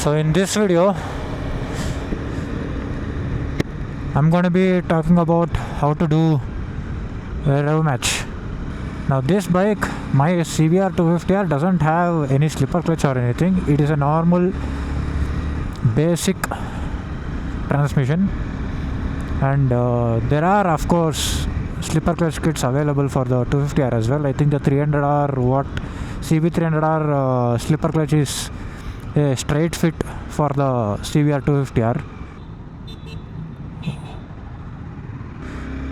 So in this video I'm going to be talking about how to do a rev match. Now this bike, my CBR 250R, doesn't have any slipper clutch or anything. It is a normal basic transmission, and there are of course slipper clutch kits available for the 250R as well. I think the 300R CB300R slipper clutch is a straight fit for the CBR 250R.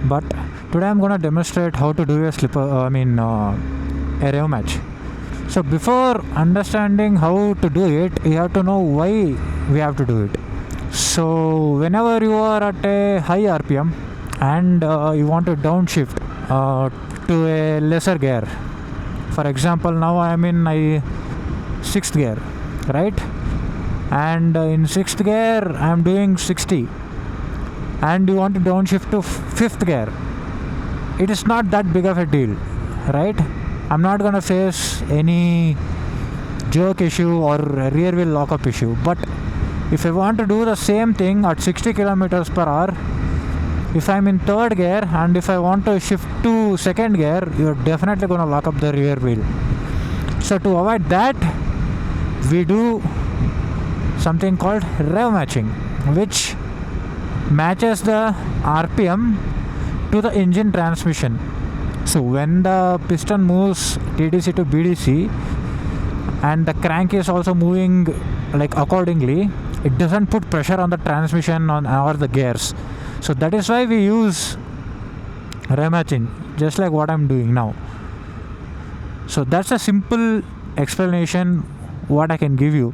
But today I'm gonna demonstrate how to do a a rev match. So before understanding how to do it, you have to know why we have to do it. So whenever you are at a high RPM and you want to downshift to a lesser gear, for example, now I am in my 6th gear, right? And in 6th gear I am doing 60, and you want to downshift to 5th gear. It is not that big of a deal, right? I'm not gonna face any jerk issue or rear wheel lockup issue. But if I want to do the same thing at 60 kilometers per hour, if I'm in 3rd gear and if I want to shift to 2nd gear, you're definitely gonna lock up the rear wheel. So to avoid that, we do something called rev matching, which matches the RPM to the engine transmission. So when the piston moves TDC to BDC and the crank is also moving like accordingly, it doesn't put pressure on the transmission or the gears. So that is why we use rev matching, just like what I'm doing now. So that's a simple explanation what I can give you,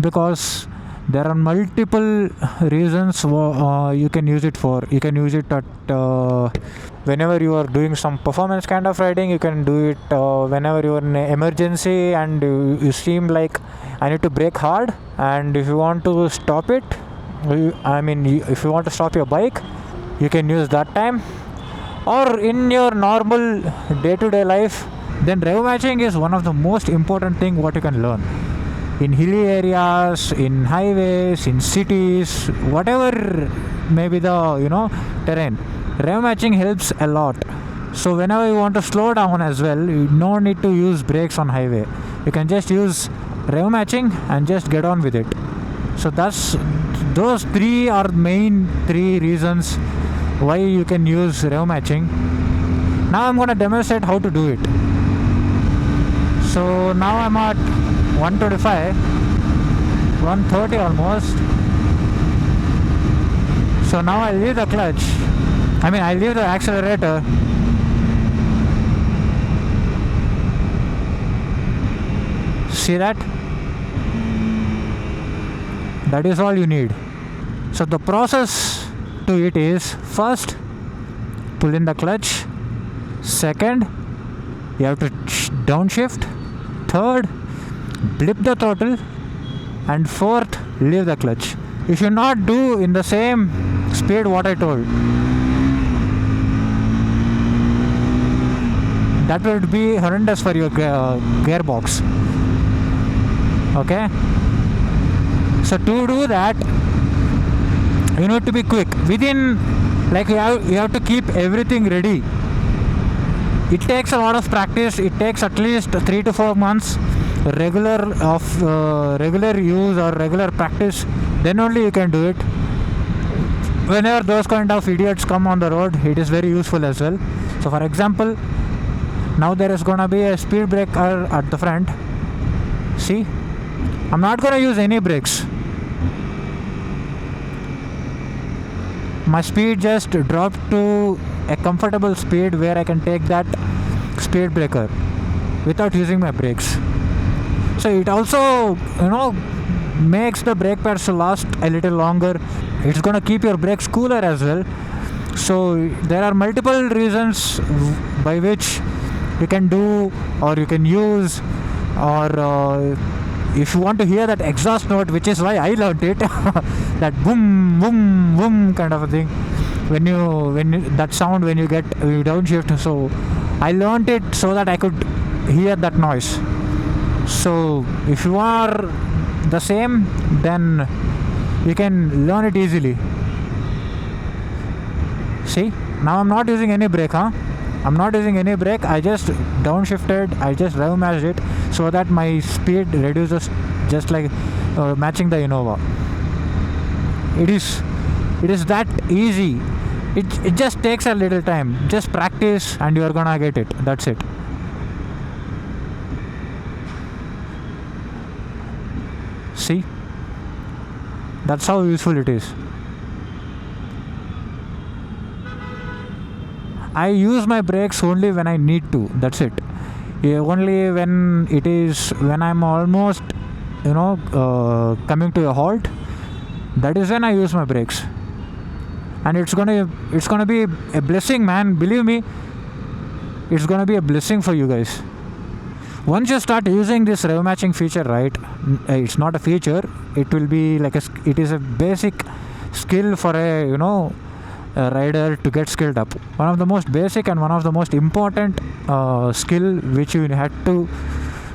because there are multiple reasons you can use it for. You can use it at whenever you are doing some performance kind of riding. You can do it whenever you are in an emergency and you seem like I need to brake hard, and if you want to stop it, if you want to stop your bike, you can use that time. Or in your normal day-to-day life, then rev matching is one of the most important thing what you can learn. In hilly areas, in highways, in cities, whatever may be the terrain, rev matching helps a lot. So whenever you want to slow down as well, you don't need to use brakes on highway. You can just use rev matching and just get on with it. So those three are main 3 reasons why you can use rev matching. Now I'm going to demonstrate how to do it. So now I'm at 125, 130 almost. So now I leave the clutch, I leave the accelerator. See that? That is all you need. So the process to it is, first pull in the clutch, second you have to downshift, third blip the throttle, and fourth leave the clutch. You should not do in the same speed what I told. That would be horrendous for your gearbox. Okay, so to do that, you need to be quick. Within, you have to keep everything ready. It takes a lot of practice. It takes at least 3 to 4 months regular use or regular practice. Then only you can do it. Whenever those kind of idiots come on the road, it is very useful as well. So for example, now there is gonna be a speed breaker at the front. See, I'm not gonna use any brakes. My speed just dropped to a comfortable speed where I can take that speed breaker without using my brakes. So it also makes the brake pads to last a little longer. It's gonna keep your brakes cooler as well. So there are multiple reasons by which you can do or you can use, or if you want to hear that exhaust note, which is why I learned it, that boom boom boom kind of a thing, when you that sound when you downshift. So I learned it so that I could hear that noise. So if you are the same, then you can learn it easily. See, now I'm not using any brake, I'm not using any brake. I just downshifted, I just rev matched it so that my speed reduces, just like matching the Innova. It is that easy. It just takes a little time. Just practice and you're gonna get it. That's it. See, that's how useful it is. I use my brakes only when I need to. That's it. Only when I'm almost, coming to a halt, that is when I use my brakes. And it's gonna be a blessing, man. Believe me, it's gonna be a blessing for you guys. Once you start using this rev matching feature, right? It's not a feature. It will be like it is a basic skill for a rider to get skilled up. One of the most basic and one of the most important skill which you had to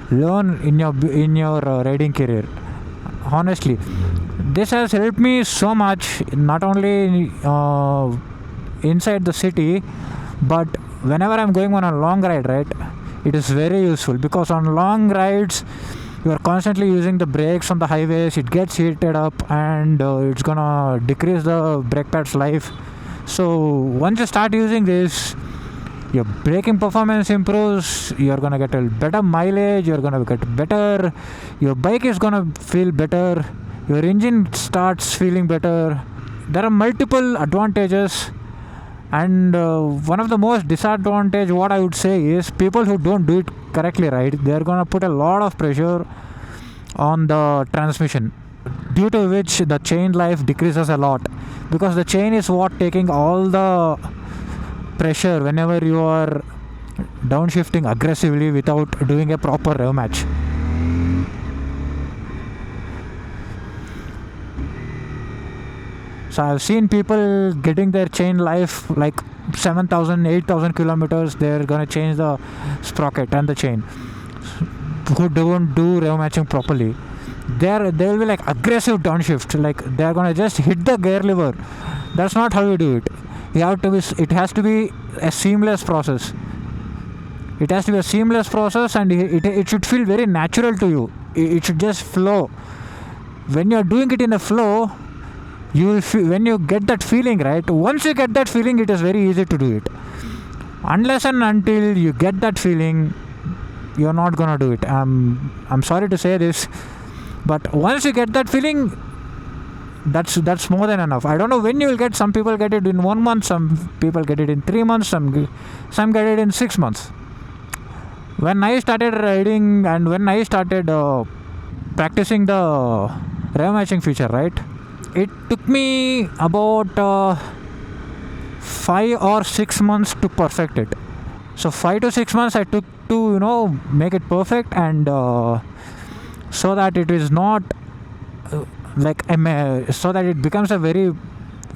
learn in your riding career. Honestly, this has helped me so much, not only inside the city, but whenever I'm going on a long ride, right? It is very useful, because on long rides you are constantly using the brakes on the highways. It gets heated up and it's gonna decrease the brake pad's life. So once you start using this, your braking performance improves, you're gonna get a better mileage, you're gonna get better, your bike is gonna feel better, your engine starts feeling better. There are multiple advantages, and one of the most disadvantage, what I would say, is people who don't do it correctly, right? They're gonna put a lot of pressure on the transmission, due to which the chain life decreases a lot, because the chain is what taking all the pressure whenever you are downshifting aggressively without doing a proper rev match. So I've seen people getting their chain life like 7,000, 8,000 kilometers. They're gonna change the sprocket and the chain, who don't do rev matching properly. They'll be like aggressive downshift, like they're gonna just hit the gear lever. That's not how you do it. It has to be a seamless process. It has to be a seamless process, and it should feel very natural to you. It should just flow. When you're doing it in a flow, you will feel, when you get that feeling, right? Once you get that feeling, it is very easy to do it. Unless and until you get that feeling, you're not gonna do it. I'm sorry to say this, but once you get that feeling, that's more than enough. I don't know when you will get. Some people get it in 1 month, some people get it in 3 months, some get it in 6 months. When I started riding and when I started practicing the rev matching feature, right, it took me about 5 or 6 months to perfect it. So 5 to 6 months I took to make it perfect, and so that it is not so that it becomes a very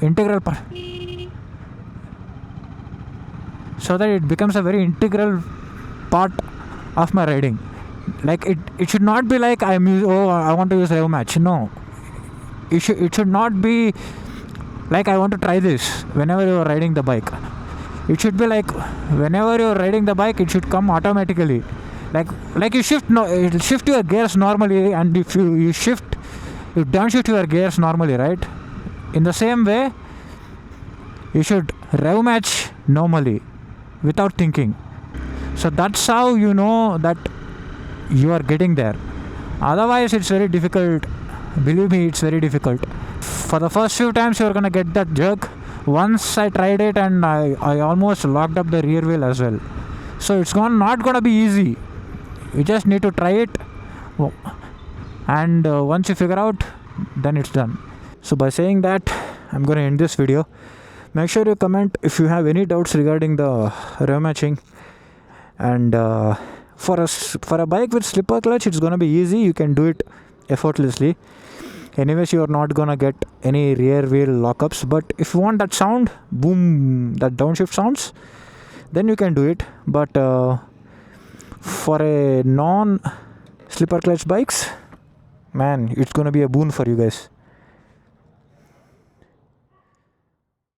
integral part, so that it becomes a very integral part of my riding. Like it should not be like I want to use rev match. No, it should not be like I want to try this whenever you are riding the bike. It should be like whenever you are riding the bike, it should come automatically. Like you shift your gears normally, and if you downshift your gears normally, right? In the same way, you should rev match normally without thinking. So that's how you know that you are getting there. Otherwise, it's very difficult. Believe me, it's very difficult. For the first few times, you're gonna get that jerk. Once I tried it, and I almost locked up the rear wheel as well. So it's not gonna be easy. You just need to try it, and once you figure out, then it's done. So by saying that, I'm gonna end this video. Make sure you comment if you have any doubts regarding the rev matching. And for a bike with slipper clutch, it's gonna be easy. You can do it effortlessly. Anyways, you're not gonna get any rear wheel lockups, but if you want that sound, boom, that downshift sounds, then you can do it. But for a non slipper clutch bikes, man, it's gonna be a boon for you guys.